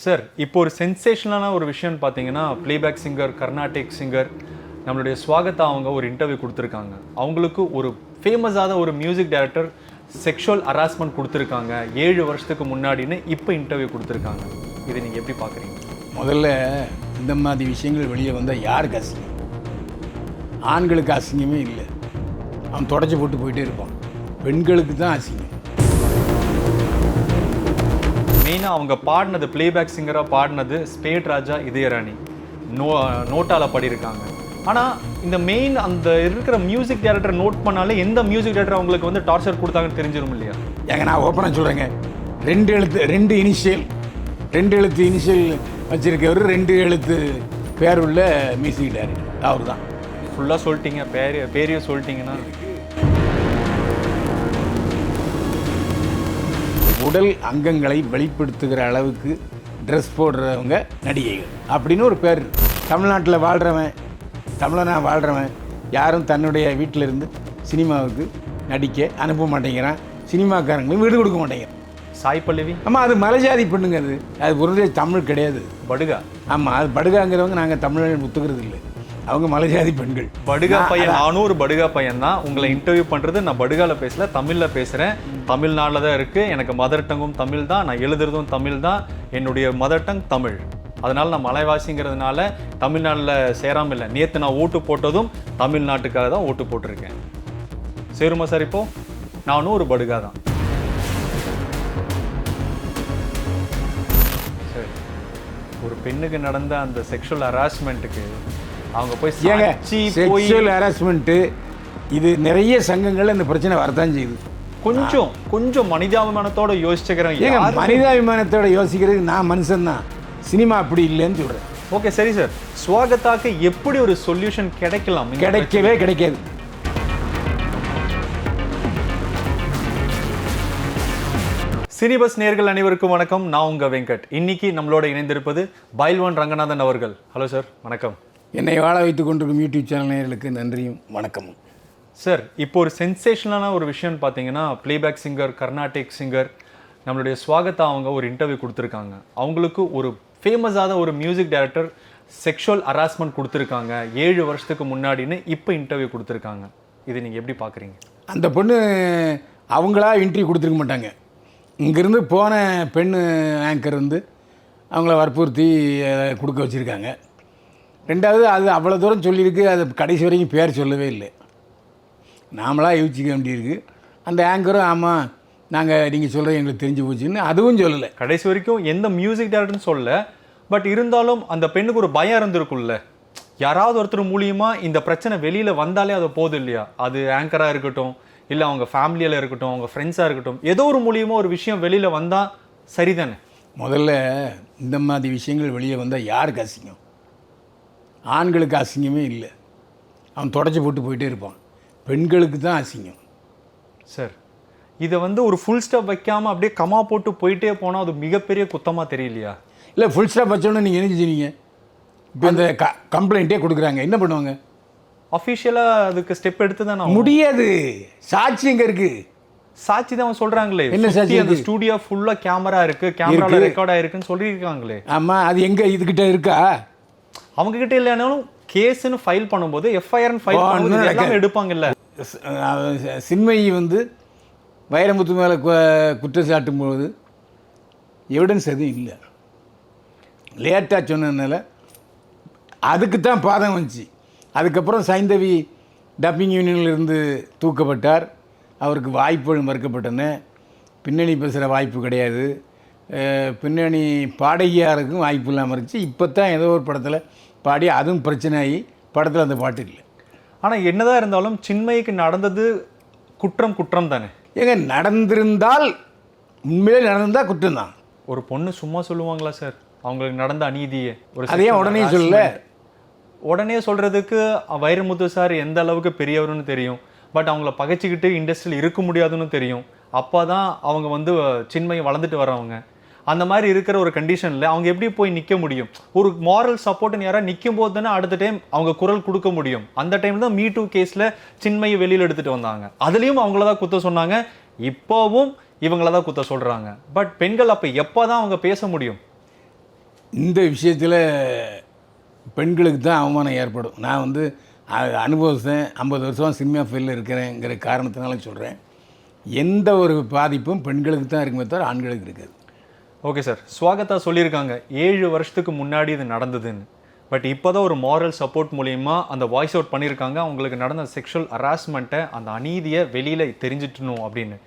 Sir இப்போ ஒரு சென்சேஷனலான ஒரு விஷயம்னு பார்த்தீங்கன்னா பிளேபேக் சிங்கர் கர்நாடிக் சிங்கர் நம்மளுடைய ஸ்வாகத்தா அவங்க ஒரு இன்டர்வியூ கொடுத்துருக்காங்க. அவங்களுக்கு ஒரு ஃபேமஸான ஒரு மியூசிக் டைரக்டர் செக்ஷுவல் ஹராஸ்மெண்ட் கொடுத்துருக்காங்க 7 வருஷத்துக்கு முன்னாடின்னு இப்போ இன்டர்வியூ கொடுத்துருக்காங்க. இதை நீங்கள் எப்படி பார்க்குறீங்க? முதல்ல இந்த மாதிரி விஷயங்கள் வெளியே வந்தால் யாருக்கு அசிங்கம்? ஆண்களுக்கு அசிங்கமே இல்லை, அவன் தொடச்சி போட்டு போயிட்டே இருப்பான். பெண்களுக்கு தான் அசிங்கம். மெயினாக அவங்க பாடினது பிளேபேக் சிங்கராக பாடினது ஸ்பேட் ராஜா இதயராணி நோட்டால பாடியிருக்காங்க. ஆனால் இந்த மெயின் அந்த இருக்கிற மியூசிக் டைரக்டர் நோட் பண்ணாலே எந்த மியூசிக் டைரக்டர் அவங்களுக்கு வந்து டார்ச்சர் கொடுத்தாங்கன்னு தெரிஞ்சிடும் இல்லையா? ஏங்க நான் ஓப்பனாக சொல்கிறேங்க, ரெண்டு எழுத்து இனிஷியல் வச்சிருக்கவர், 2 எழுத்து பேர் உள்ள மியூசிக் டைரக்டர் அவர் தான். ஃபுல்லாக சொல்லிட்டீங்க, பேரையே சொல்லிட்டீங்கன்னா உடல் அங்கங்களை வெளிப்படுத்துகிற அளவுக்கு ட்ரெஸ் போடுறவங்க நடிகைகள் அப்படின்னு ஒரு பேர். தமிழ்நாட்டில் வாழ்கிறவன் யாரும் தன்னுடைய வீட்டில் இருந்து சினிமாவுக்கு நடிக்க அனுப்ப மாட்டேங்கிறான். சினிமாக்காரங்களும் வீடு கொடுக்க மாட்டேங்கிறான். சாய் பல்லவி, ஆமாம், அது மலைஜாதி பெண்ணுங்க. அது ஒருதே தமிழ் கிடையாது, படுகா. ஆமாம், அது படுகாங்கிறவங்க நாங்கள் தமிழ் ஒத்துக்கிறது இல்லை, அவங்க மலைஜாதி பெண்கள். படுகா பையன், நானும் ஒரு படுகா பையன் தான். உங்களை இன்டர்வியூ பண்ணுறது நான் படுகாவில் பேசல, தமிழில் பேசுகிறேன். தமிழ்நாட்டில் தான் இருக்குது, எனக்கு மதர் டங்கும் தமிழ் தான், நான் எழுதுறதும் தமிழ் தான், என்னுடைய மதர் டங் தமிழ். அதனால் நான் மலைவாசிங்கிறதுனால தமிழ்நாட்டில் சேராமல் இல்லை. நேற்று நான் ஓட்டு போட்டதும் தமிழ்நாட்டுக்காக தான் ஓட்டு போட்டிருக்கேன். சேருமா சார்? இப்போ நானும் ஒரு படுகா தான். சரி, ஒரு பெண்ணுக்கு நடந்த அந்த செக்ஷுவல் ஹராஸ்மெண்ட்டுக்கு அவங்க போய் செக்ஷுவல் ஹராஸ்மெண்ட்டு இது நிறைய சங்கங்கள் இந்த பிரச்சனை வரத்தான் செய்யுது. கொஞ்சம் மனிதாபிமானத்தோட யோசிச்சுக்கிறேன். ஏங்க மனிதாபிமானத்தோட யோசிக்கிறதுக்கு நான் மனுஷன்தான், சினிமா அப்படி இல்லைன்னு சொல்கிறேன். ஓகே சரி சார், ஸ்வாகத்தாக்கு எப்படி ஒரு சொல்யூஷன் கிடைக்கலாம்? கிடைக்காது. சினிபஸ் நேயர்கள் அனைவருக்கும் வணக்கம். நான் உங்க வெங்கட். இன்னைக்கு நம்மளோட இணைந்திருப்பது பைல்வான் ரங்கநாதன் அவர்கள். ஹலோ சார், வணக்கம். என்னை வாழ வைத்துக் கொண்டிருக்கும் யூடியூப் சேனல் நேயர்களுக்கு நன்றியும் வணக்கமும். சார் இப்போ ஒரு சென்சேஷனலான ஒரு விஷயம்னு பார்த்தீங்கன்னா பிளேபேக் சிங்கர் கர்நாடிக் சிங்கர் நம்மளுடைய ஸ்வாகத்தா அவங்க ஒரு இன்டர்வியூ கொடுத்துருக்காங்க. அவங்களுக்கு ஒரு ஃபேமஸான ஒரு மியூசிக் டைரக்டர் செக்ஷுவல் ஹராஸ்மெண்ட் கொடுத்துருக்காங்க 7 வருஷத்துக்கு முன்னாடின்னு இப்போ இன்டர்வியூ கொடுத்துருக்காங்க. இதை நீங்கள் எப்படி பார்க்குறீங்க? அந்த பொண்ணு அவங்களா இன்டர்வியூ கொடுத்துருக்க மாட்டாங்க. இங்கேருந்து போன பெண் ஆங்கர் வந்து அவங்கள வற்புறுத்தி கொடுக்க வச்சுருக்காங்க. ரெண்டாவது, அது அவ்வளோ தூரம் சொல்லியிருக்கு, அது கடைசி வரைக்கும் பேர் சொல்லவே இல்லை. நாமளாக யோசிக்க வேண்டியிருக்கு. அந்த ஆங்கரும் ஆமாம் நீங்கள் சொல்கிற எங்களுக்கு தெரிஞ்சு போச்சுன்னு அதுவும் சொல்லலை. கடைசி வரைக்கும் எந்த மியூசிக் டைரக்டர்னு சொல்லலை. பட் இருந்தாலும் அந்த பெண்ணுக்கு ஒரு பயம் இருந்திருக்கும்ல, யாராவது ஒருத்தர் மூலியமாக இந்த பிரச்சனை வெளியில் வந்தாலே அது போதும் இல்லையா? அது ஆங்கராக இருக்கட்டும், இல்லை அவங்க ஃபேமிலியில் இருக்கட்டும், அவங்க ஃப்ரெண்ட்ஸாக இருக்கட்டும், ஏதோ ஒரு மூலியமாக ஒரு விஷயம் வெளியில் வந்தால் சரிதானே? முதல்ல இந்த மாதிரி விஷயங்கள் வெளியே வந்தால் யாருக்கு அசிங்கம்? ஆண்களுக்கு அசிங்கமே இல்லை, அவன் தொடச்சி போட்டு போயிட்டே இருப்பான். பெண்களுக்கு தான் அசிங்கம். சார் இதை வந்து ஒரு ஃபுல் ஸ்டாப் வைக்காமல் அப்படியே கமா போட்டு போயிட்டே போனால் அது மிகப்பெரிய குத்தமாக தெரியலையா? இல்லை, ஃபுல் ஸ்டாப் வச்சோன்னு நீங்கள் என்ன செஞ்சீங்க? இப்போ அந்த கம்ப்ளைண்ட்டே கொடுக்குறாங்க, என்ன பண்ணுவாங்க? அஃபிஷியலாக அதுக்கு ஸ்டெப் எடுத்து தான் முடியாது. சாட்சி எங்கே இருக்குது? சாட்சி தான் சொல்கிறாங்களே. என்ன சாட்சி? அந்த ஸ்டூடியோ ஃபுல்லாக கேமரா இருக்குது, கேமராவில் ரெக்கார்ட் ஆகிருக்குன்னு சொல்லியிருக்காங்களே. ஆமாம், அது எங்கே இதுக்கிட்ட இருக்கா? அவங்கக்கிட்ட இல்லைனாலும் கேஸுன்னு ஃபைல் பண்ணும்போது எஃப்ஐஆர்னு ஃபைல் பண்ணும்போது எடுப்பாங்கல்ல. சின்மயி வந்து வைரமுத்து மேலே குற்றம் சாட்டும்போது எவிடன்ஸ் எதுவும் இல்லை, லேட்டாக சொன்னதுனால அதுக்கு தான் பாதம் வந்துச்சு. அதுக்கப்புறம் சைந்தவி டப்பிங் யூனியனிலிருந்து தூக்கப்பட்டார். அவருக்கு வாய்ப்புகள் மறுக்கப்பட்டன. பின்னணி பேசுகிற வாய்ப்பு கிடையாது, பின்னணி பாடகியாருக்கும் வாய்ப்பு இல்லாமல் இருந்துச்சு. இப்போ தான் ஏதோ ஒரு படத்தில் பாடி அதுவும் பிரச்சனை ஆகி படத்தில் அந்த பாட்டு இல்லை. ஆனால் என்னதான் இருந்தாலும் சின்மயிக்கு நடந்தது குற்றம் தானே? ஏங்க நடந்திருந்தால், உண்மையிலே நடந்தால் குற்றம் தான். ஒரு பொண்ணு சும்மா சொல்லுவாங்களா சார் அவங்களுக்கு நடந்த அநீதியை? ஒரு அதையே உடனே சொல்லல. உடனே சொல்கிறதுக்கு வைரமுத்து சார் எந்த அளவுக்கு பெரியவர்னு தெரியும். பட் அவங்கள பகைச்சிக்கிட்டு இண்டஸ்ட்ரியில் இருக்க முடியாதுன்னு தெரியும். அப்போ தான் அவங்க வந்து சின்மயை வளர்ந்துட்டு வர்றவங்க. அந்த மாதிரி இருக்கிற ஒரு கண்டிஷனில் அவங்க எப்படி போய் நிற்க முடியும்? ஒரு மாரல் சப்போர்ட்னு யாராவது நிற்கும் போது தானே அடுத்த டைம் அவங்க குரல் கொடுக்க முடியும். அந்த டைம் தான் மீ2 கேஸில் சின்மயை வெளியில் எடுத்துகிட்டு வந்தாங்க. அதுலேயும் அவங்கள தான் குத்த சொன்னாங்க, இப்போவும் இவங்கள தான் குத்த சொல்கிறாங்க. பட் பெண்கள் அப்போ எப்போ தான் அவங்க பேச முடியும்? இந்த விஷயத்தில் பெண்களுக்கு தான் அவமானம் ஏற்படும். நான் வந்து அனுபவித்தேன், 50 வருஷமாக சினிமா ஃபீல்டில் இருக்கிறேங்கிற காரணத்தினால சொல்கிறேன். எந்த ஒரு பாதிப்பும் பெண்களுக்கு தான் இருக்குமே தவிர ஆண்களுக்கு இருக்காது. ஓகே சார், ஸ்வாகதா சொல்லியிருக்காங்க 7 வருஷத்துக்கு முன்னாடி இது நடந்ததுன்னு. பட் இப்போ தான் ஒரு மாரல் சப்போர்ட் மூலிமா அந்த வாய்ஸ் அவுட் பண்ணியிருக்காங்க. அவங்களுக்கு நடந்த செக்ஷுவல் ஹராஸ்மெண்ட்டை, அந்த அநீதியை வெளியில் தெரிஞ்சிட்டணும் அப்படின்னு.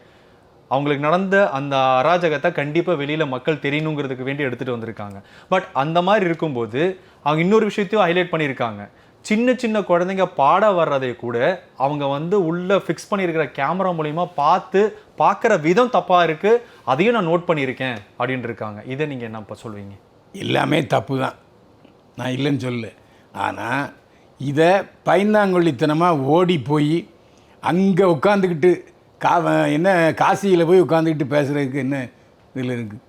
அவங்களுக்கு நடந்த அந்த அராஜகத்தை கண்டிப்பாக வெளியில் மக்கள் தெரியணுங்கிறதுக்கு வேண்டி எடுத்துகிட்டு வந்திருக்காங்க. பட் அந்த மாதிரி இருக்கும்போது அவங்க இன்னொரு விஷயத்தையும் ஹைலைட் பண்ணியிருக்காங்க. சின்ன சின்ன குழந்தைங்க பாட வர்றதை கூட அவங்க வந்து உள்ளே ஃபிக்ஸ் பண்ணியிருக்கிற கேமரா மூலிமா பார்க்குற விதம் தப்பாக இருக்குது, அதையும் நான் நோட் பண்ணியிருக்கேன் அப்படின்னு இருக்காங்க. இதை நீங்கள் என்ன இப்போ சொல்வீங்க? எல்லாமே தப்பு தான், நான் இல்லைன்னு சொல்லு. ஆனால் இதை பயந்தாங்கொள்ளித்தனமாக ஓடி போய் அங்கே உட்காந்துக்கிட்டு என்ன காசியில் போய் உட்காந்துக்கிட்டு பேசுகிறதுக்கு என்ன இதில் இருக்குது?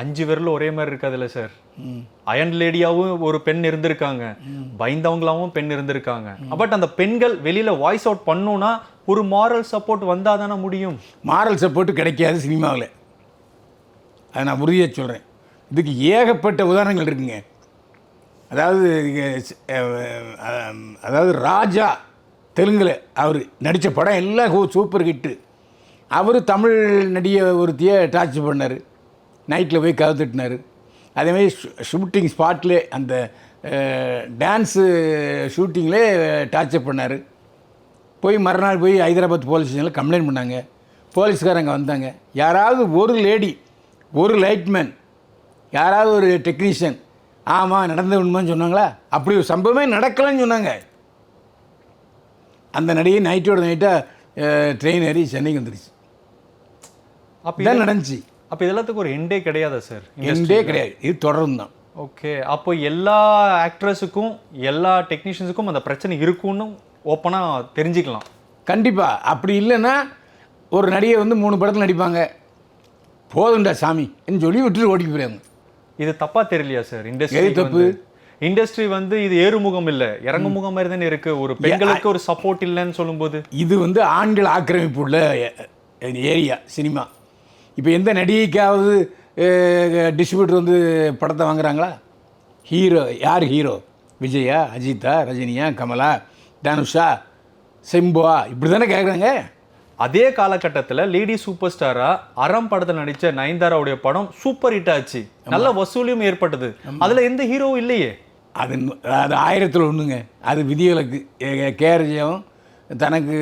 5 விரலும் ஒரே மாதிரி இருக்காதுல்ல சார். அயன் லேடியாவும் ஒரு பெண் இருந்திருக்காங்க, பயந்தவங்களாவும் பெண் இருந்திருக்காங்க. பட் அந்த பெண்கள் வெளியில் வாய்ஸ் அவுட் பண்ணணும்னா ஒரு மாரல் சப்போர்ட் வந்தால் தானே முடியும். மாரல் சப்போர்ட்டு கிடைக்காது சினிமாவில், அதை நான் உறுதியாக சொல்கிறேன். இதுக்கு ஏகப்பட்ட உதாரணங்கள் இருக்குங்க. அதாவது ராஜா தெலுங்கில் அவர் நடித்த படம் எல்லாம் சூப்பர் ஹிட்டு. அவர் தமிழ் நடிகை ஒருத்தியை டார்ச்சர் பண்ணார், நைட்டில் போய் கதவு தட்டினார். அதேமாதிரி ஷூட்டிங் ஸ்பாட்லே அந்த டான்ஸு ஷூட்டிங்லே டார்ச்சர் பண்ணார். போய் மறுநாள் போய் ஹைதராபாத் போலீஸ் ஸ்டேஷனில் கம்ப்ளைண்ட் பண்ணாங்க. போலீஸ்காரங்க வந்தாங்க. யாராவது ஒரு லேடி, ஒரு லைட்மேன், யாராவது ஒரு டெக்னீஷியன் ஆமாம் நடந்த உண்மைன்னு சொன்னாங்களா? அப்படி ஒரு சம்பவமே நடக்கலைன்னு சொன்னாங்க. அந்த நடிகை நைட்டோட நைட்டாக ட்ரெயின் ஏறி சென்னைக்கு வந்துருச்சு. அப்போ இதான் நடந்துச்சு. அப்போ இதெல்லாத்துக்கு ஒரு எண்டே கிடையாதா சார்? எண்டே கிடையாது, இது தொடரும் தான். ஓகே, அப்போ எல்லா ஆக்ட்ரஸுக்கும் எல்லா டெக்னீஷியன்ஸுக்கும் அந்த பிரச்சனை இருக்குன்னு ஓப்பனாக தெரிஞ்சுக்கலாம். கண்டிப்பாக. அப்படி இல்லைன்னா ஒரு நடிகை வந்து 3 படத்தில் நடிப்பாங்க, போதுண்டா சாமின்னு சொல்லி விட்டுட்டு ஓடிக்கு போயிடுவாங்க. இது தப்பாக தெரியலையா சார்? எது தப்பு? இண்டஸ்ட்ரி வந்து இது ஏறுமுகம் இல்லை, இறங்குமுகம் மாதிரி தானே இருக்கு. ஒரு பெண்களுக்கு ஒரு சப்போர்ட் இல்லைன்னு சொல்லும்போது இது வந்து ஆண்கள் ஆக்கிரமிப்பு உள்ள ஏரியா சினிமா. இப்போ எந்த நடிகைக்காவது டிஸ்ட்ரிபியூட்டர் வந்து படத்தை வாங்குறாங்களா? ஹீரோ யார் ஹீரோ? விஜயா, அஜித்தா, ரஜினியா, கமலா, தனுஷா, செம்புவா, இப்படி தானே கேட்குறாங்க. அதே காலகட்டத்தில் லேடி சூப்பர் ஸ்டாரா அறம் படத்தில் நடித்த நயன்தாராவுடைய படம் சூப்பர் ஹிட் ஆச்சு, நல்ல வசூலியும் ஏற்பட்டது. அதில் எந்த ஹீரோவும் இல்லையே. அது 1000ல் 1ங்க. அது விதிவிலக்கு. கேரஜியாவும் தனக்கு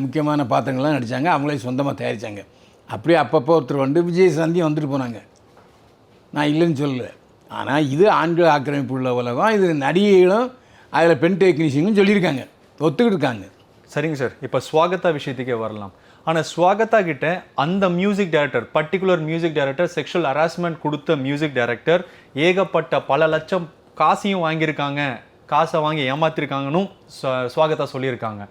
முக்கியமான பாத்திரங்கள்லாம் நடித்தாங்க, அவங்களே சொந்தமாக தயாரித்தாங்க. அப்படியே அப்பப்போ ஒருத்தர் வந்து விஜய் சந்தியும் வந்துட்டு போனாங்க, நான் இல்லைன்னு சொல்லலை. ஆனால் இது ஆண்கள் ஆக்கிரமிப்பு உள்ள உலகம். இது நடிகைகளும் அதில் பெண் டெக்னீஷியனும் சொல்லியிருக்காங்க, ஒத்துக்கிட்டு இருக்காங்க. சரிங்க சார், இப்போ ஸ்வாகதா விஷயத்துக்கே வரலாம். ஆனால் ஸ்வாகதா கிட்ட அந்த music director, particular music director sexual harassment கொடுத்த மியூசிக் டைரக்டர் ஏகப்பட்ட பல லட்சம் காசையும் வாங்கியிருக்காங்க, காசை வாங்கி ஏமாத்திருக்காங்கன்னு ஸ்வாகதா சொல்லியிருக்காங்க.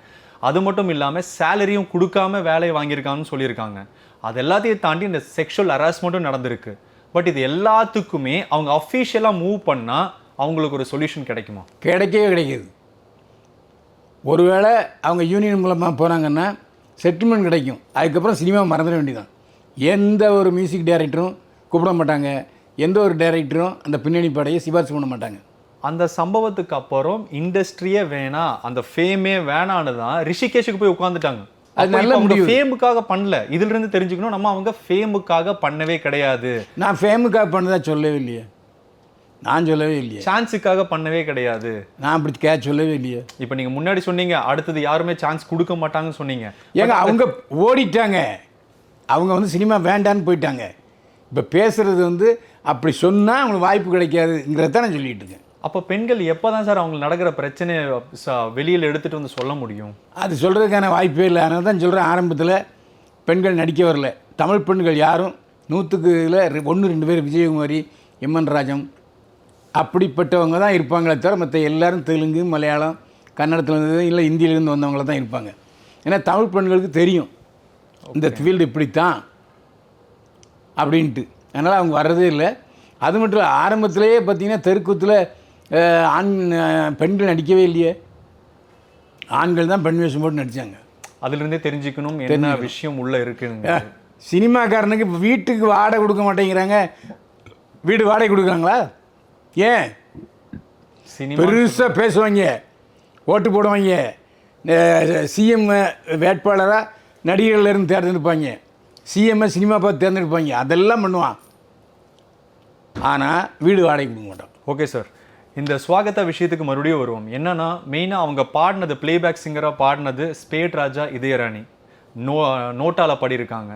அது மட்டும் இல்லாமல் சேலரியும் கொடுக்காம வேலையை வாங்கியிருக்காங்கன்னு சொல்லியிருக்காங்க. அது எல்லாத்தையும் தாண்டி இந்த செக்ஷுவல் ஹராஸ்மெண்ட்டும் நடந்திருக்கு. பட் இது எல்லாத்துக்குமே அவங்க அஃபீஷியலாக மூவ் பண்ணால் அவங்களுக்கு ஒரு சொல்யூஷன் கிடைக்குமா? கிடைக்கவே கிடைக்கிது. ஒருவேளை அவங்க யூனியன் மூலமாக போனாங்கன்னா செட்டில்மெண்ட் கிடைக்கும். அதுக்கப்புறம் சினிமா மறந்துட வேண்டியதான். எந்த ஒரு மியூசிக் டைரக்டரும் கூப்பிட மாட்டாங்க, எந்த ஒரு டைரக்டரும் அந்த பின்னணி பாடையை சிபாரிசு பண்ண மாட்டாங்க. அந்த சம்பவத்துக்கு அப்புறம் இண்டஸ்ட்ரியே வேணாம், அந்த ஃபேமே வேணான்னு தான் ரிஷிகேஷுக்கு போய் உட்காந்துட்டாங்க. அது நல்ல முடிவு. ஃபேமுக்காக பண்ணல, இதுல இருந்து தெரிஞ்சுக்கணும், நம்ம அவங்க ஃபேமுக்காக பண்ணவே கிடையாது. நான் ஃபேமுக்காக பண்ணதா சொல்லவே இல்லையே, நான் சொல்லவே இல்லையே. சான்ஸுக்காக பண்ணவே கிடையாது, நான் அப்படி சொல்லவே இல்லையே. இப்போ நீங்கள் முன்னாடி சொன்னீங்க அடுத்தது யாருமே சான்ஸ் கொடுக்க மாட்டாங்கன்னு சொன்னீங்க. ஏங்க அவங்க ஓடிட்டாங்க, அவங்க வந்து சினிமா வேண்டான்னு போயிட்டாங்க. இப்போ பேசுகிறது வந்து அப்படி சொன்னால் அவங்களுக்கு வாய்ப்பு கிடைக்காதுங்கிறத தான் நான் சொல்லிட்டு இருக்கேன். அப்போ பெண்கள் எப்போ தான் சார் அவங்களுக்கு நடக்கிற பிரச்சனையை வெளியில் எடுத்துகிட்டு வந்து சொல்ல முடியும்? அது சொல்கிறதுக்கான வாய்ப்பே இல்லை. அதனால தான் சொல்கிறேன், ஆரம்பத்தில் பெண்கள் நடிக்க வரல. தமிழ் பெண்கள் யாரும் 100க்கு 1-2 பேர், விஜயகுமாரி, எம்என் ராஜம், அப்படிப்பட்டவங்க தான் இருப்பாங்களே தவிர மற்ற எல்லோரும் தெலுங்கு, மலையாளம், கன்னடத்தில் இருந்து இல்லை இந்தியிலேருந்து வந்தவங்கள தான் இருப்பாங்க. ஏன்னா தமிழ் பெண்களுக்கு தெரியும் இந்த ஃபீல்டு இப்படித்தான் அப்படின்ட்டு. அதனால் அவங்க வர்றதே இல்லை. அது மட்டும் இல்லை, ஆரம்பத்திலேயே பார்த்திங்கன்னா தெருக்கூத்தில் பெண்கள் நடிக்கவே இல்லையே, ஆண்கள் தான் பெண் வேஷம் போட்டு நடித்தாங்க. அதுலேருந்தே தெரிஞ்சுக்கணும் என்ன விஷயம் உள்ளே இருக்குங்க. சினிமாக்காரனுக்கு வீட்டுக்கு வாடகை கொடுக்க மாட்டேங்கிறாங்க, வீடு வாடகை கொடுக்குறாங்களா? ஏன் சினிமா பெருசாக பேசுவாங்க, ஓட்டு போடுவாங்க, சிஎம் வேட்பாளராக நடிகர்கள்லேருந்து தேர்ந்தெடுப்பாங்க, சிஎம்ஐ சினிமா பார்த்து தேர்ந்தெடுப்பாங்க, அதெல்லாம் பண்ணுவான். ஆனால் வீடு வாடகை கொடுக்க மாட்டான். ஓகே சார், இந்த ஸ்வாகத்தா விஷயத்துக்கு மறுபடியும் வருவோம். என்னன்னா மெயினாக அவங்க பாடினது பிளேபேக் சிங்கராக பாடினது ஸ்பேட் ராஜா இதயராணி நோட்டால பாடியிருக்காங்க.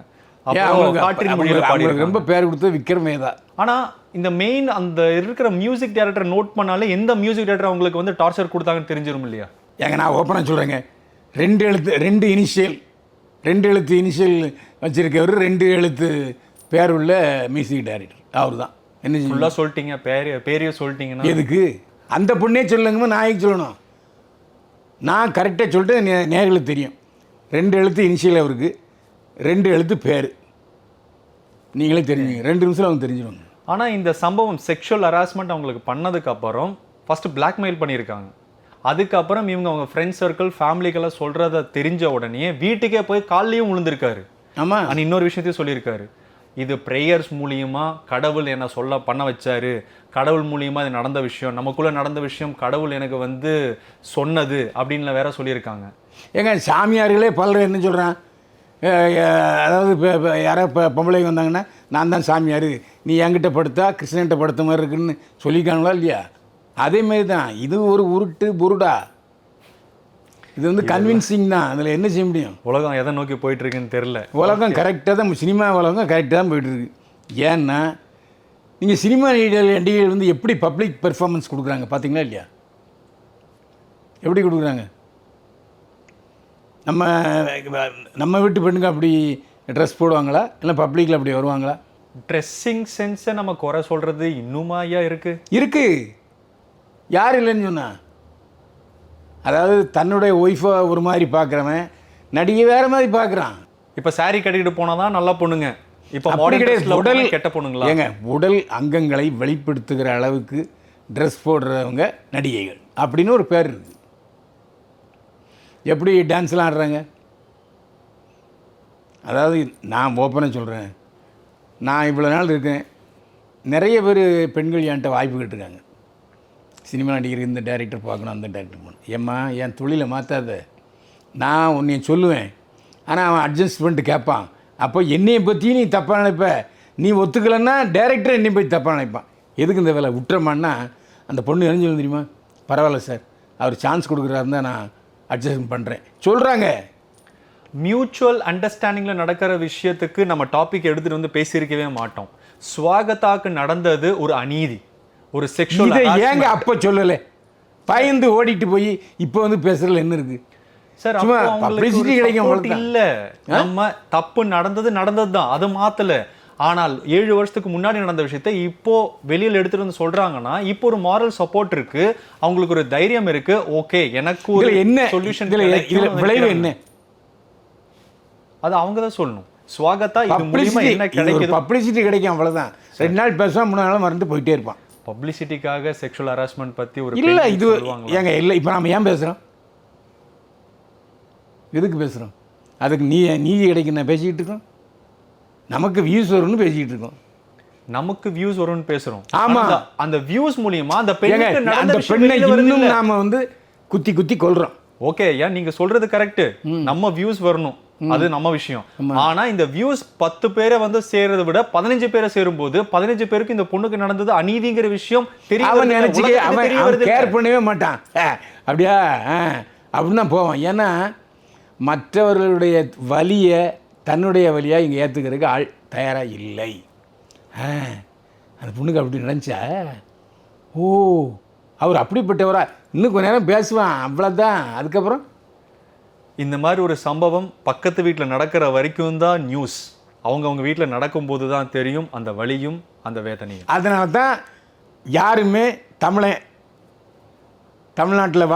அப்புறம் காற்றின் மொழியில பாடியிருக்காங்க. ரொம்ப பேர் கொடுத்து விக்ரமே தான். ஆனால் இந்த மெயின் அந்த இருக்கிற மியூசிக் டைரக்டர் நோட் பண்ணாலே எந்த மியூசிக் டைரக்டர் அவங்களுக்கு வந்து டார்ச்சர் கொடுத்தாங்கன்னு தெரிஞ்சிடும் இல்லையா? ஏங்க நான் ஓப்பனாக சொல்கிறேங்க, 2 எழுத்து இனிஷியல் வச்சுருக்கவர், 2 எழுத்து பேர் உள்ள மியூசிக் டைரக்டர் அவர் தான். என்ன ஃபுல்லாக சொல்லிட்டீங்க, பேரையே சொல்லிட்டீங்கன்னா எதுக்கு அந்த பொண்ணே சொல்லுங்கம்மா, நான் சொல்லணும்? நான் கரெக்டாக சொல்லிட்டு நேர்களுக்கு தெரியும். 2 எழுத்து இனிஷியல் அவருக்கு, 2 எழுத்து பேர். நீங்களே தெரிஞ்சுங்க, 2 நிமிஷம் அவங்க தெரிஞ்சிடுவாங்க. ஆனால் இந்த சம்பவம் செக்ஷுவல் ஹராஸ்மெண்ட் அவங்களுக்கு பண்ணதுக்கப்புறம் ஃபஸ்ட்டு பிளாக்மெயில் பண்ணியிருக்காங்க. அதுக்கப்புறம் இவங்க அவங்க ஃப்ரெண்ட்ஸ் சர்க்கிள் ஃபேமிலிக்கெல்லாம் சொல்கிறத தெரிஞ்ச உடனே வீட்டுக்கே போய் காலையும் விழுந்திருக்காரு. ஆமாம். ஆனால் இன்னொரு விஷயத்தையும் சொல்லியிருக்காரு, இது ப்ரேயர்ஸ் மூலியமாக கடவுள் என்னை பண்ண வச்சாரு, கடவுள் மூலியமாக இது நடந்த விஷயம், நமக்குள்ளே நடந்த விஷயம் கடவுள் எனக்கு வந்து சொன்னது அப்படின்னு வேற சொல்லியிருக்காங்க. ஏங்க சாமியார்களே பலர் என்ன சொல்கிறான், அதாவது இப்போ யாரோ இப்போ பொம்பளைங்க வந்தாங்கன்னா நான் தான் சாமியார், நீ என்கிட்ட படுத்தா கிருஷ்ணன்கிட்ட படுத்த மாதிரி இருக்குன்னு சொல்லியிருக்காங்களா இல்லையா? அதேமாரி தான் இது ஒரு உருட்டு புருடா. இது வந்து கன்வின்சிங் தான். அதில் என்ன செய்ய முடியும்? உலகம் எதை நோக்கி போயிட்டு இருக்குன்னு தெரில. உலகம் கரெக்டாக தான், சினிமா உலகம் கரெக்டாக தான் போயிட்டுருக்கு. ஏன்னா நீங்கள் சினிமா நடிகர்கள் வந்து எப்படி பப்ளிக் பெர்ஃபார்மன்ஸ் கொடுக்குறாங்க பார்த்தீங்களா இல்லையா? எப்படி கொடுக்குறாங்க? நம்ம வீட்டு பெண்ணுங்க அப்படி ட்ரெஸ் போடுவாங்களா, இல்லை பப்ளிக்கில் அப்படி வருவாங்களா? ட்ரெஸ்ஸிங் சென்ஸை நம்ம குறை சொல்கிறது இன்னுமாயா இருக்குது. யார் இல்லைன்னு சொன்னா? அதாவது தன்னுடைய ஒய்ஃபை ஒரு மாதிரி பார்க்குறவன் நடிகை வேறு மாதிரி பார்க்குறான். இப்போ சாரி கட்டிக்கிட்டு போனால் தான் நல்ல பொண்ணுங்க, இப்போ உடல் கெட்ட பொண்ணுங்களா? ஏங்க உடல் அங்கங்களை வெளிப்படுத்துகிற அளவுக்கு ட்ரெஸ் போடுறவங்க நடிகைகள் அப்படின்னு ஒரு பேர் இருக்குது. எப்படி டான்ஸ்லாம் ஆடுறாங்க? அதாவது நான் ஓப்பனாக சொல்கிறேன், நான் இவ்வளோ நாள் இருக்கேன், நிறைய பேர் பெண்கள் என்கிட்ட வாய்ப்பு கேட்டிருக்காங்க. சினிமா நடிகர் இந்த டைரக்டர் பார்க்கணும், அந்த டைரக்டர் போகணும். ஏம்மா என் தொழிலை மாற்றாத, நான் உன்னை சொல்லுவேன், ஆனால் அவன் அட்ஜஸ்ட் பண்ணிட்டு கேட்பான். அப்போ என்னையை பற்றி நீ தப்பாக நினைப்ப, நீ ஒத்துக்கலைன்னா டைரக்டர் என்னை பற்றி தப்பாக நினைப்பான். எதுக்கு இந்த வேலை விட்டுறமான்னா அந்த பொண்ணு என்ன சொல்லணும் தெரியுமா? பரவாயில்ல சார், அவர் சான்ஸ் கொடுக்குறாருந்தா நான் அட்ஜஸ்ட் பண்ணுறேன் சொல்கிறாங்க. மியூச்சுவல் அண்டர்ஸ்டாண்டிங்கில் நடக்கிற விஷயத்துக்கு நம்ம டாபிக் எடுத்துகிட்டு வந்து பேசியிருக்கவே மாட்டோம். ஸ்வாகதாக்கு நடந்தது ஒரு அநீதி, ஒரு செக்ஷுவல். இதை ஏங்க அப்போ சொல்லலை? பயந்து ஓடிட்டு போய் இப்போ வந்து பேசுறதுல என்ன இருக்குது சார்? பப்ளிசிட்டி கிடைக்கும் இல்ல, நம்ம தப்பு நடந்தது தான், அது மாத்தல. ஆனால் 7 வருஷத்துக்கு முன்னாடி நடந்த விஷயத்தை இப்போ வெளியில் எடுத்துட்டு வந்து சொல்றாங்கன்னா இப்போ ஒரு மாரல் சப்போர்ட் இருக்கு, அவங்களுக்கு ஒரு தைரியம் இருக்கு. ஓகே, எனக்கு ஒரு என்ன சொல்யூஷன், விளைவு என்ன, அது அவங்க தான் சொல்லணும். ஸ்வாகத்தா இது மூலமா என்ன கிடைக்குது? பப்ளிசிட்டி கிடைக்கும், அவ்வளவுதான். 2 நாள் பேசுவான், 3 நாள் மறந்து போயிட்டே இருப்பான். பப்ளிசிட்டிக்காக செக்ஷுவல் ஹராஸ்மெண்ட் பத்தி ஒரு இல்ல இது ஏங்க இல்லை. இப்போ நாம ஏன் பேசுறோம்? எதுக்கு பேசுகிறோம்? அதுக்கு நீதி கிடைக்கும் நான் பேசிக்கிட்டு இருக்கோம். நமக்கு வியூஸ் வரும்னு பேசிக்கிட்டு இருக்கோம். நமக்கு வியூஸ் வரும்னு பேசுகிறோம். ஆமாம், அந்த வியூஸ் மூலியமா அந்த பெண்ணை இன்னும் நாம் வந்து குத்தி கொள்கிறோம். ஓகே, ஏன் நீங்கள் சொல்கிறது கரெக்டு, நம்ம வியூஸ் வரணும், அது நம்ம விஷயம். ஆனா இந்த வியூஸ் 10 பேரை வந்து சேர்றதை விட 15 பேரை சேரும்போது 15 பேருக்கு இந்த பொண்ணுக்கு நடந்தது அநீதிங்கிற விஷயம் அவன் கேர் பண்ணவே மாட்டான். அப்படியா அப்படின்னு தான் போவான். ஏன்னா மற்றவர்களுடைய வலியை தன்னுடைய வலியாக இங்கே ஏற்றுக்கிறதுக்கு ஆள் தயாராக இல்லை. அந்த பொண்ணுக்கு அப்படி நினச்சா, ஓ அவர் அப்படிப்பட்டவரா, இன்னும் கொஞ்ச நேரம் பேசுவான், அவ்வளோதான். அதுக்கப்புறம் இந்த மாதிரி ஒரு சம்பவம் பக்கத்து வீட்டில் நடக்கிற வரைக்கும் தான் நியூஸ், அவங்க வீட்டில் நடக்கும்போது தான் தெரியும் அந்த வலியும் அந்த வேதனையும். அதனால தான் யாருமே தமிழ்நாட்டில்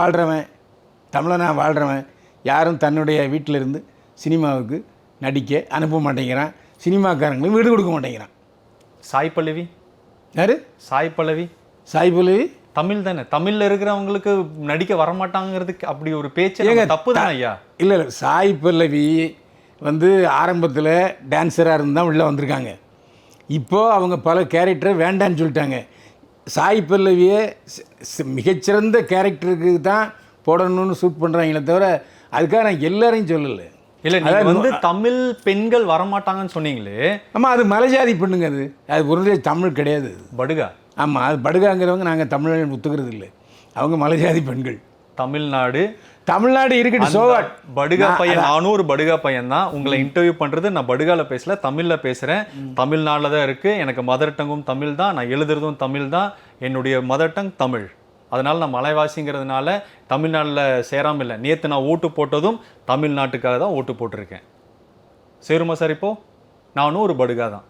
தமிழனாக வாழ்கிறவன் யாரும் தன்னுடைய வீட்டில் இருந்து சினிமாவுக்கு நடிக்க அனுப்ப மாட்டேங்கிறான். சினிமாக்காரங்களும் வீடு கொடுக்க மாட்டேங்கிறான். சாய் பல்லவி யாரு? சாய் பல்லவி தமிழ் தானே, தமிழில் இருக்கிறவங்களுக்கு நடிக்க வரமாட்டாங்கிறதுக்கு அப்படி ஒரு பேச்சு தப்பு தான் ஐயா. இல்லை சாய் பல்லவி வந்து ஆரம்பத்தில் டான்ஸராக இருந்து தான் உள்ளே வந்திருக்காங்க. இப்போது அவங்க பல கேரக்டரை வேண்டான்னு சொல்லிட்டாங்க. சாய் பல்லவியை மிகச்சிறந்த கேரக்டருக்கு தான் போடணும்னு ஷூட் பண்ணுறாங்களே தவிர அதுக்காக நான் எல்லாரையும் சொல்லலை. இல்ல நீங்க வந்து தமிழ் பெண்கள் வரமாட்டாங்கன்னு சொன்னீங்களே. ஆமாம், அது மலைஜாதி பெண்ணுங்க. அது ஒரு தமிழ் கிடையாது, படுகா. ஆமாம், அது படுகாங்கிறவங்க நாங்கள் தமிழ் ஒத்துக்கிறது இல்லை. அவங்க மலைஜாதி பெண்கள். தமிழ்நாடு இருக்கட்டும், சோவாட். படுகா பையன், நானும் ஒரு படுகா பையன் தான். உங்களை இன்டர்வியூ பண்றது நான் படுகால பேசல, தமிழ்ல பேசுறேன். தமிழ்நாட்டில் தான் இருக்கு. எனக்கு மதர் டங்கும் தமிழ் தான், நான் எழுதுறதும் தமிழ் தான். என்னுடைய மதர் டங் தமிழ். அதனால நான் மலைவாசிங்கிறதுனால தமிழ்நாட்டில் சேராமல் இல்லை. நேற்று நான் ஓட்டு போட்டதும் தமிழ்நாட்டுக்காக தான் ஓட்டு போட்டிருக்கேன். சேருமா சார்? இப்போ நானும் ஒரு படுகா தான்.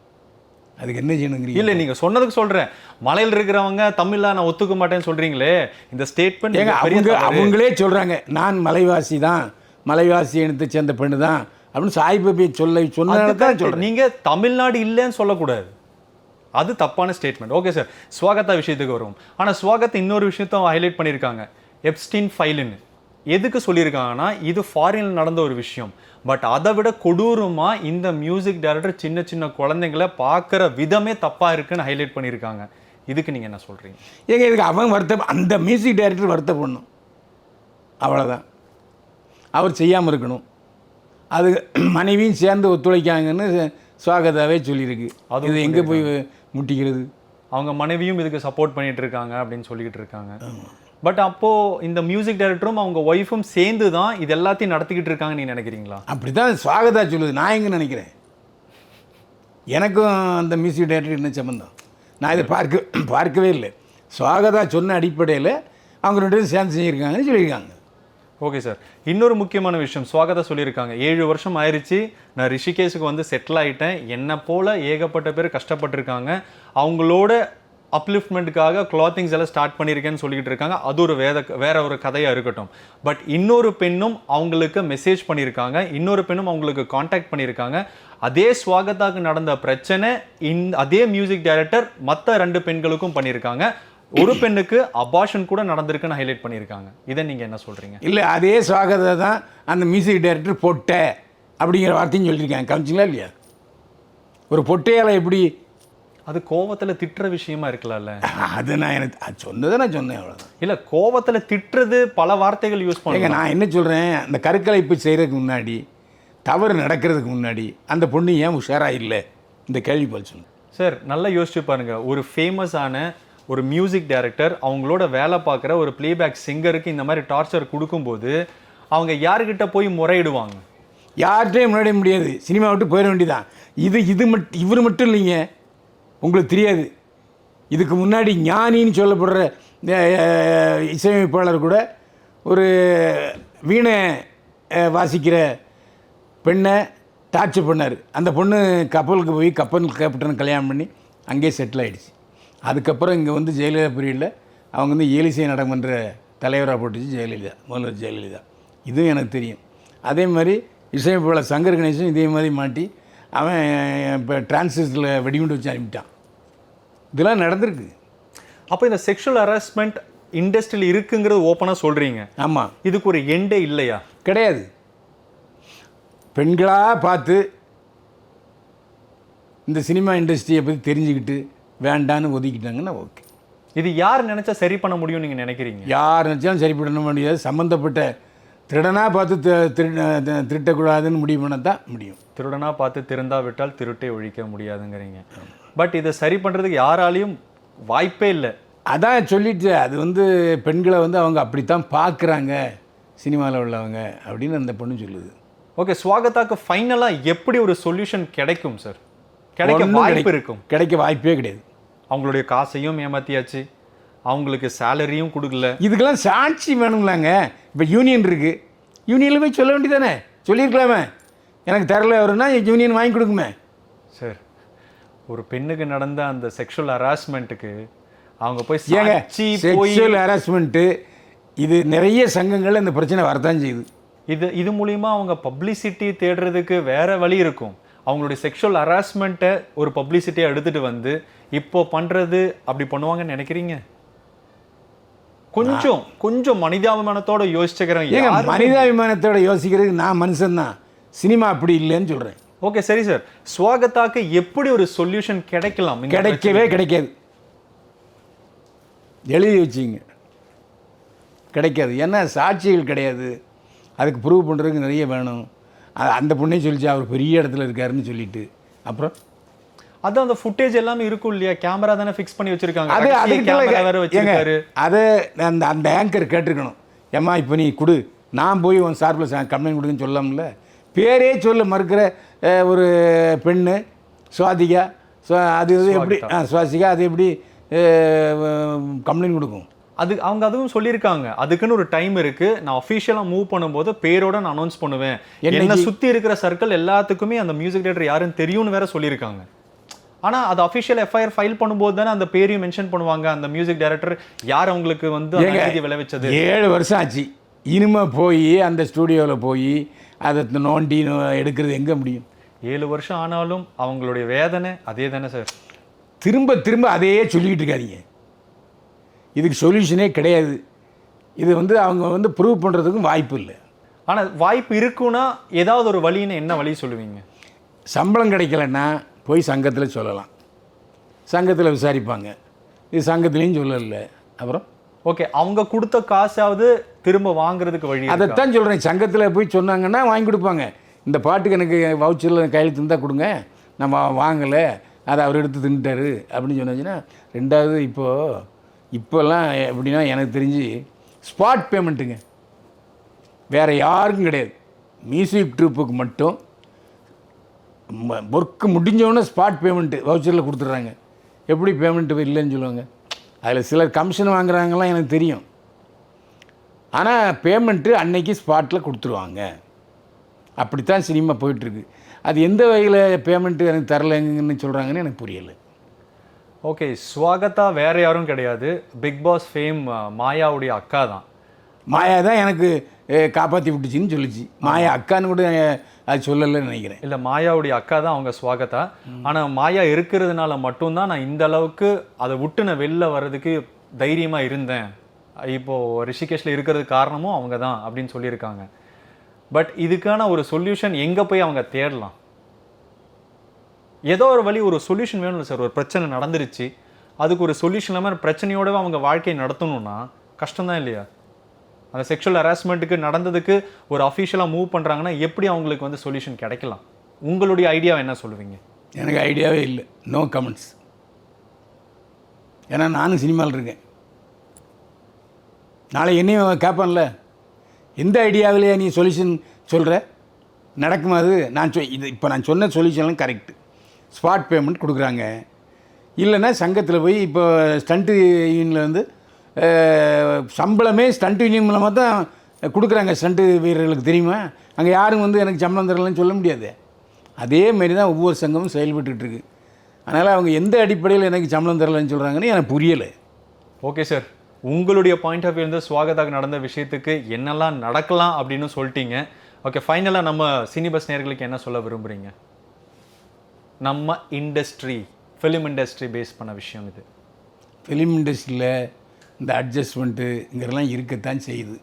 அதுக்கு என்ன செய்யணுங்கிறீங்க? இல்லை, நீங்கள் சொன்னதுக்கு சொல்கிறேன். மலையில் இருக்கிறவங்க தமிழில் நான் ஒத்துக்க மாட்டேன்னு சொல்கிறீங்களே, இந்த ஸ்டேட்மெண்ட் அவங்களே சொல்கிறாங்க. நான் மலைவாசி தான், மலைவாசி இனத்தை சேர்ந்த பெண்ணு தான் அப்படின்னு சாய்பாபி சொன்னதான் சொல்கிறேன். நீங்கள் தமிழ்நாடு இல்லைன்னு சொல்லக்கூடாது, அது தப்பான ஸ்டேட்மெண்ட். ஓகே சார், ஸ்வாகத்தா விஷயத்துக்கு வருவோம். ஆனால் ஸ்வாகத் இன்னொரு விஷயத்த ஹைலைட் பண்ணியிருக்காங்க, எப்ஸ்டீன் ஃபைலுன்னு. எதுக்கு சொல்லியிருக்காங்கன்னா, இது ஃபாரினில் நடந்த ஒரு விஷயம். பட் அதை விட கொடூரமாக இந்த மியூசிக் டைரக்டர் சின்ன சின்ன குழந்தைங்களை பார்க்குற விதமே தப்பாக இருக்குன்னு ஹைலைட் பண்ணியிருக்காங்க. இதுக்கு நீங்கள் என்ன சொல்கிறீங்க? ஏங்க, இதுக்கு அவன் அந்த மியூசிக் டைரக்டர் வருத்தப்படணும், அவ்வளோதான். அவர் செய்யாமல் இருக்கணும். அது மனைவியும் சேர்ந்து ஒத்துழைக்காங்கன்னு ஸ்வாகதாவே சொல்லியிருக்கு. அது எங்கே போய் முட்டிக்கிறது? அவங்க மனைவியும் இதுக்கு சப்போர்ட் பண்ணிட்டு இருக்காங்க அப்படின்னு சொல்லிக்கிட்டு இருக்காங்க. பட் அப்போது இந்த மியூசிக் டைரக்டரும் அவங்க ஒய்ஃபும் சேர்ந்து தான் இது எல்லாத்தையும் நடத்திக்கிட்டு இருக்காங்க. நீ நினைக்கிறீங்களா? அப்படி தான் ஸ்வாகதா சொல்லுது. நான் எங்கே நினைக்கிறேன்? எனக்கும் அந்த மியூசிக் டைரக்டர் என்ன சம்பந்தம்? நான் இதை பார்க்கவே இல்லை. ஸ்வாகதா சொன்ன அடிப்படையில் அவங்க 2 பேரும் சேர்ந்து செஞ்சுருக்காங்கன்னு சொல்லியிருக்காங்க. ஓகே சார், இன்னொரு முக்கியமான விஷயம் ஸ்வாகதா சொல்லியிருக்காங்க, 7 வருஷம் ஆயிடுச்சு, நான் ரிஷிகேஷுக்கு வந்து செட்டில் ஆகிட்டேன். என்னை போல் ஏகப்பட்ட பேர் கஷ்டப்பட்டிருக்காங்க, அவங்களோட அப்லிஃப்ட்மெண்ட்டுக்காக கிளாத்திங்ஸ் எல்லாம் ஸ்டார்ட் பண்ணியிருக்கேன்னு சொல்லிக்கிட்டு இருக்காங்க. அது ஒரு வேற ஒரு கதையாக இருக்கட்டும். பட் இன்னொரு பெண்ணும் அவங்களுக்கு மெசேஜ் பண்ணியிருக்காங்க, இன்னொரு பெண்ணும் அவங்களுக்கு காண்டாக்ட் பண்ணியிருக்காங்க. அதே ஸ்வாகதாக்கு நடந்த பிரச்சனை அதே மியூசிக் டைரக்டர் மற்ற 2 பெண்களுக்கும் பண்ணியிருக்காங்க. ஒரு பெண்ணுக்கு அபார்ஷன் கூட நடந்திருக்குன்னு ஹைலைட் பண்ணியிருக்காங்க. இதை நீங்கள் என்ன சொல்கிறீங்க? இல்லை, அதே ஸ்வாகதா தான் அந்த மியூசிக் டைரக்டர் பொட்டை அப்படிங்கிற வார்த்தையும் சொல்லியிருக்காங்க. கவனிச்சிங்களா இல்லையா? ஒரு பொட்டையால் எப்படி? அது கோவத்தில் திட்டுற விஷயமா இருக்கலாம்ல. அது நான் எனக்கு சொன்னதை நான் சொன்னேன், அவ்வளோதான். இல்லை, கோவத்தில் திட்டுறது பல வார்த்தைகள் யூஸ் பண்ணுங்க. நான் என்ன சொல்கிறேன், அந்த கருக்கலைப்பு செய்கிறதுக்கு முன்னாடி, தவறு நடக்கிறதுக்கு முன்னாடி அந்த பொண்ணு ஏன் உஷாராக இல்லை? இந்த கேள்வி பதில் சொல்லுங்கள் சார். நல்லா யோசிச்சு பாருங்கள், ஒரு ஃபேமஸான ஒரு மியூசிக் டைரக்டர் அவங்களோட வேலை பார்க்குற ஒரு பிளேபேக் சிங்கருக்கு இந்த மாதிரி டார்ச்சர் கொடுக்கும்போது அவங்க யாருக்கிட்ட போய் முறையிடுவாங்க? யார்கிட்டையும் முறையிட முடியாது, சினிமா விட்டு போயிட வேண்டியதான். இவர் மட்டும் இல்லைங்க, உங்களுக்கு தெரியாது. இதுக்கு முன்னாடி ஞானின்னு சொல்லப்படுற இசையமைப்பாளர் கூட ஒரு வீணை வாசிக்கிற பெண்ணை டார்ச்சர் பண்ணார். அந்த பொண்ணு கப்பலுக்கு போய் கப்பல் கேப்டன் கல்யாணம் பண்ணி அங்கேயே செட்டில் ஆகிடுச்சு. அதுக்கப்புறம் இங்கே வந்து ஜெயலலிதா பீரியடில் அவங்க வந்து இயலிசை நடமன்ற தலைவராக போட்டுச்சு ஜெயலலிதா, முதல்வர் ஜெயலலிதா. இதுவும் எனக்கு தெரியும். அதே மாதிரி இசையமைப்பாளர் சங்கர் கணேசன் இதே மாதிரி மாட்டி அவன் இப்போ டிரான்சிஸ்டரில் வெடிகுண்டு வச்சு அனுப்பிட்டான். இதெல்லாம் நடந்திருக்கு. அப்போ இந்த செக்ஷுவல் ஹராஸ்மெண்ட் இண்டஸ்ட்ரியில் இருக்குங்கிறது ஓப்பனாக சொல்கிறீங்க. ஆமாம், இதுக்கு ஒரு எண்டே இல்லையா? கிடையாது. பெண்களாக பார்த்து இந்த சினிமா இண்டஸ்ட்ரியை பற்றி தெரிஞ்சுக்கிட்டு வேண்டான்னு ஒதுக்கிட்டாங்கன்னா ஓகே. இது யார் நினச்சா சரி பண்ண முடியும் நீங்கள் நினைக்கிறீங்க? யார் நினச்சாலும் சரி பண்ண முடியாது. சம்மந்தப்பட்ட திருடனாக பார்த்து திருட்டக்கூடாதுன்னு முடிவு பண்ண தான் முடியும். திருடனாக பார்த்து திருந்தாவிட்டால் திருட்டை ஒழிக்க முடியாதுங்கிறீங்க. பட் இதை சரி பண்ணுறதுக்கு யாராலையும் வாய்ப்பே இல்லை. அதான் சொல்லிட்டு, அது வந்து பெண்களை வந்து அவங்க அப்படித்தான் பார்க்குறாங்க சினிமாவில் உள்ளவங்க அப்படின்னு அந்த பொண்ணு சொல்லுது. ஓகே, ஸ்வாகதாக்கு ஃபைனலாக எப்படி ஒரு சொல்யூஷன் கிடைக்கும் சார்? கிடைக்க வாய்ப்பு இருக்கும்? கிடைக்க வாய்ப்பே கிடையாது. அவங்களுடைய காசையும் ஏமாற்றியாச்சு, அவங்களுக்கு சேலரியும் கொடுக்கல. இதுக்கெல்லாம் சாட்சி வேணுங்களாங்க. இப்போ யூனியன் இருக்குது, யூனியனில் போய் சொல்ல வேண்டியதானே? சொல்லியிருக்கலாமே, எனக்கு தரல வரும்னா யூனியன் வாங்கி கொடுக்குமே. சார், ஒரு பெண்ணுக்கு நடந்த அந்த செக்ஷுவல் ஹராஸ்மெண்ட்டுக்கு அவங்க போய் செக்ஷுவல் ஹராஸ்மெண்ட்டு இது நிறைய சங்கங்கள் இந்த பிரச்சனை வரத்தான் செய்யுது. இது மூலிமா அவங்க பப்ளிசிட்டி தேடுறதுக்கு வேற வழி இருக்கும். அவங்களுடைய செக்ஷுவல் ஹராஸ்மெண்ட்டை ஒரு பப்ளிசிட்டியாக எடுத்துகிட்டு வந்து இப்போ பண்ணுறது அப்படி பண்ணுவாங்கன்னு நினைக்கிறீங்க? கொஞ்சம் மனிதாபிமானத்தோட யோசிச்சுக்கிறேன். மனிதாபிமானத்தோட யோசிக்கிறதுக்கு நான் மனுஷன்தான், சினிமா அப்படி இல்லைன்னு சொல்கிறேன். ஓகே, சரி சார். ஸ்வாகதாக்கு எப்படி ஒரு சொல்யூஷன் கிடைக்கலாம்? கிடைக்கவே கிடைக்காது. எழுதி வச்சிங்க, கிடைக்காது. ஏன்னா சாட்சிகள் கிடையாது, அதுக்கு ப்ரூவ் பண்ணுறதுக்கு நிறைய வேணும். அந்த பொண்ணே சொல்லிச்சு அவர் பெரிய இடத்துல இருக்காருன்னு சொல்லிட்டு. அப்புறம் அது அந்த ஃபுட்டேஜ் எல்லாமே இருக்கும் இல்லையா, கேமரா தானே ஃபிக்ஸ் பண்ணி வச்சிருக்காங்க, அது கேமரா வேற வச்சிருக்காரு. அதை அந்த ஆங்கர் கேட்டிருக்கணும், ஏம்மா இப்போ நீ கொடு, நான் போய் உன் சார்பில் கம்ப்ளைண்ட் கொடுக்குன்னு சொல்லலாம்ல. பேரே சொல்ல மறுக்கிற ஒரு பெண்ணு சுவாதிகா, அது எப்படி சுவாசிகா அது எப்படி கம்ப்ளைண்ட் கொடுக்கும்? அவங்க அதுவும் சொல்லியிருக்காங்க, அதுக்குன்னு ஒரு டைம் இருக்கு, நான் அஃபிஷியலாக மூவ் பண்ணும்போது பேரோட நான் அனௌன்ஸ் பண்ணுவேன், என்னை சுற்றி இருக்கிற சர்க்கிள் எல்லாத்துக்குமே அந்த மியூசிக் டைரக்டர் யாருன்னு தெரியும்னு வேற சொல்லியிருக்காங்க. ஆனால் அது அஃபிஷியல் எஃப்ஐஆர் ஃபைல் பண்ணும்போது தானே அந்த பேரையும் மென்ஷன் பண்ணுவாங்க, அந்த மியூசிக் டைரக்டர் யார் அவங்களுக்கு வந்து நீதி விளைவிச்சது. 7 வருஷம் ஆச்சு, இனிமே போய் அந்த ஸ்டூடியோவில் போய் அதை நோண்டி எடுக்கிறது எங்கே முடியும்? 7 வருஷம் ஆனாலும் அவங்களுடைய வேதனை அதே தானே சார். திரும்ப திரும்ப அதையே சொல்லிக்கிட்டு இருக்காதீங்க, இதுக்கு சொல்யூஷனே கிடையாது. இது வந்து அவங்க ப்ரூவ் பண்ணுறதுக்கும் வாய்ப்பு இல்லை. ஆனால் வாய்ப்பு இருக்குன்னா ஏதாவது ஒரு வழின்னு என்ன வழி சொல்லுவீங்க? சம்பளம் கிடைக்கலன்னா போய் சங்கத்தில் சொல்லலாம், சங்கத்தில் விசாரிப்பாங்க. இது சங்கத்துலேயும் சொல்லலை. அப்புறம் ஓகே, அவங்க கொடுத்த காசாவது திரும்ப வாங்குறதுக்கு வழி? அதைத்தான் சொல்கிறேன், சங்கத்தில் போய் சொன்னாங்கன்னா வாங்கி கொடுப்பாங்க. இந்த பாட்டுக்கு எனக்கு வவுச்சரில் கையெழுத்து இருந்தால் கொடுங்க, நம்ம வாங்கலை, அதை அவர் எடுத்து தின்ட்டாரு அப்படின்னு சொன்னாச்சுன்னா. ரெண்டாவது இப்போல்லாம் எப்படின்னா எனக்கு தெரிஞ்சு ஸ்பாட் பேமெண்ட்டுங்க, வேறு யாருக்கும் கிடையாது. மியூசிக் ட்ரூப்புக்கு மட்டும் ஒர்க்கு முடிஞ்சவொடனே ஸ்பாட் பேமெண்ட்டு வவுச்சரில் கொடுத்துட்றாங்க. எப்படி பேமெண்ட்டு இல்லைன்னு சொல்லுவாங்க? அதில் சிலர் கமிஷன் வாங்குறாங்கலாம் எனக்கு தெரியும், ஆனால் பேமெண்ட்டு அன்னைக்கு ஸ்பாட்டில் கொடுத்துருவாங்க. அப்படித்தான் சினிமா போயிட்டுருக்கு. அது எந்த வகையில் பேமெண்ட்டு எனக்கு தரலைங்கன்னு சொல்கிறாங்கன்னு எனக்கு புரியலை. ஓகே, ஸ்வாகதா வேறு யாரும் கிடையாது, பிக் பாஸ் ஃபேம் மாயாவுடைய அக்கா தான். மாயா தான் எனக்கு காப்பாற்றி விட்டுச்சின்னு சொல்லிச்சு. மாயா அக்கான்னு கூட அது சொல்லலைன்னு நினைக்கிறேன். இல்லை, மாயாவுடைய அக்கா தான் அவங்க ஸ்வாகதா. ஆனால் மாயா இருக்கிறதுனால மட்டும்தான் நான் இந்த அளவுக்கு அதை விட்டு நான் வெளில வர்றதுக்கு தைரியமாக இருந்தேன். இப்போது ரிஷிகேஷில் இருக்கிறதுக்கு காரணமும் அவங்க தான் அப்படின்னு சொல்லியிருக்காங்க. பட் இதுக்கான ஒரு சொல்யூஷன் எங்கே போய் அவங்க தேடலாம்? ஏதோ ஒரு வழி, ஒரு சொல்யூஷன் வேணும்ல சார். ஒரு பிரச்சனை நடந்துருச்சு, அதுக்கு ஒரு சொல்யூஷன் இல்லாமல் பிரச்சனையோடவே அவங்க வாழ்க்கையை நடத்தணும்னா கஷ்டம்தான் இல்லையா? அந்த செக்ஷுவல் ஹராஸ்மெண்ட்டுக்கு நடந்ததுக்கு ஒரு அஃபிஷியலாக மூவ் பண்ணுறாங்கன்னா எப்படி அவங்களுக்கு வந்து சொல்யூஷன் கிடைக்கலாம்? உங்களுடைய ஐடியாவை என்ன சொல்லுவீங்க? எனக்கு ஐடியாவே இல்லை, நோ கமெண்ட்ஸ். ஏன்னா நானும் சினிமாவில் இருக்கேன், நாளை என்னையும் கேட்பான்ல, எந்த ஐடியாவிலேயே நீ சொல்யூஷன் சொல்கிற, நடக்குமா அது? இது இப்போ நான் சொன்ன சொல்யூஷன்லாம் கரெக்டு. ஸ்பாட் பேமெண்ட் கொடுக்குறாங்க, இல்லைன்னா சங்கத்தில் போய் இப்போ ஸ்டண்ட்டு யூனியனில் சம்பளமே ஸ்டண்ட் யூனியன் மூலமாக தான் கொடுக்குறாங்க ஸ்டண்ட்டு வீரர்களுக்கு, தெரியுமா? அங்கே யாரும் எனக்கு சம்பளம் தரலன்னு சொல்ல முடியாது. அதேமாரி தான் ஒவ்வொரு சங்கமும் செயல்பட்டுருக்கு. அதனால் அவங்க எந்த அடிப்படையில் எனக்கு சம்பளம் தரலன்னு சொல்கிறாங்கன்னு எனக்கு புரியலை. ஓகே சார், உங்களுடைய பாயிண்ட் ஆஃப் வியூ வந்து ஸ்வாகதாக நடந்த விஷயத்துக்கு என்னெல்லாம் நடக்கலாம் அப்படின்னு சொல்லிட்டீங்க. ஓகே, ஃபைனலாக நம்ம சினிபஸ் நேயர்களுக்கு என்ன சொல்ல விரும்புகிறீங்க? நம்ம இண்டஸ்ட்ரி, ஃபிலிம் இண்டஸ்ட்ரி பேஸ் பண்ண விஷயம் இது. ஃபிலிம் இண்டஸ்ட்ரியில் இந்த அட்ஜஸ்ட்மெண்ட்டு இங்கெல்லாம் இருக்கத்தான் செய்யுது.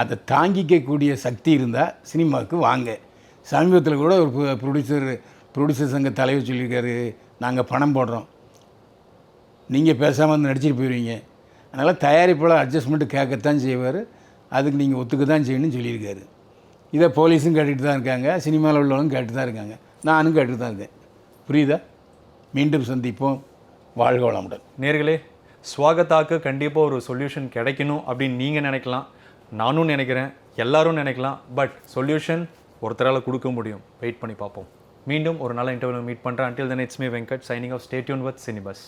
அதை தாங்கிக்கக்கூடிய சக்தி இருந்தால் சினிமாவுக்கு வாங்க. சமீபத்தில் கூட ஒரு ப்ரொடியூசர் சங்க தலைவர் சொல்லியிருக்காரு, நாங்கள் பணம் போடுறோம், நீங்கள் பேசாமல் வந்து நடிச்சிட்டு போயிடுவீங்க, அதனால் தயாரிப்பாளர் அட்ஜஸ்ட்மெண்ட்டு கேட்கத்தான் செய்வார், அதுக்கு நீங்கள் ஒத்துக்க தான் செய்யணும்னு சொல்லியிருக்காரு. இதை போலீஸும் கேட்டுட்டு தான் இருக்காங்க, சினிமாவில் உள்ளவங்களும் கேட்டு தான் இருக்காங்க, நானும் கேட்டுட்டு தான் இருக்கேன். புரியுதா? மீண்டும் சந்திப்போம். வாழ்க வளமுடன். நேர்களே, ஸ்வாகதாக்கு கண்டிப்பாக ஒரு சொல்யூஷன் கிடைக்கணும் அப்படின்னு நீங்கள் நினைக்கலாம், நானும் நினைக்கிறேன், எல்லாரும் நினைக்கலாம். பட் சொல்யூஷன் ஒருத்தரால் கொடுக்க முடியும். வெயிட் பண்ணி பார்ப்போம். மீண்டும் ஒரு நல்ல இன்டர்வியூ மீட் பண்ணுறேன். Until then it's me Venkat signing off. Stay tuned with சினிபஸ்.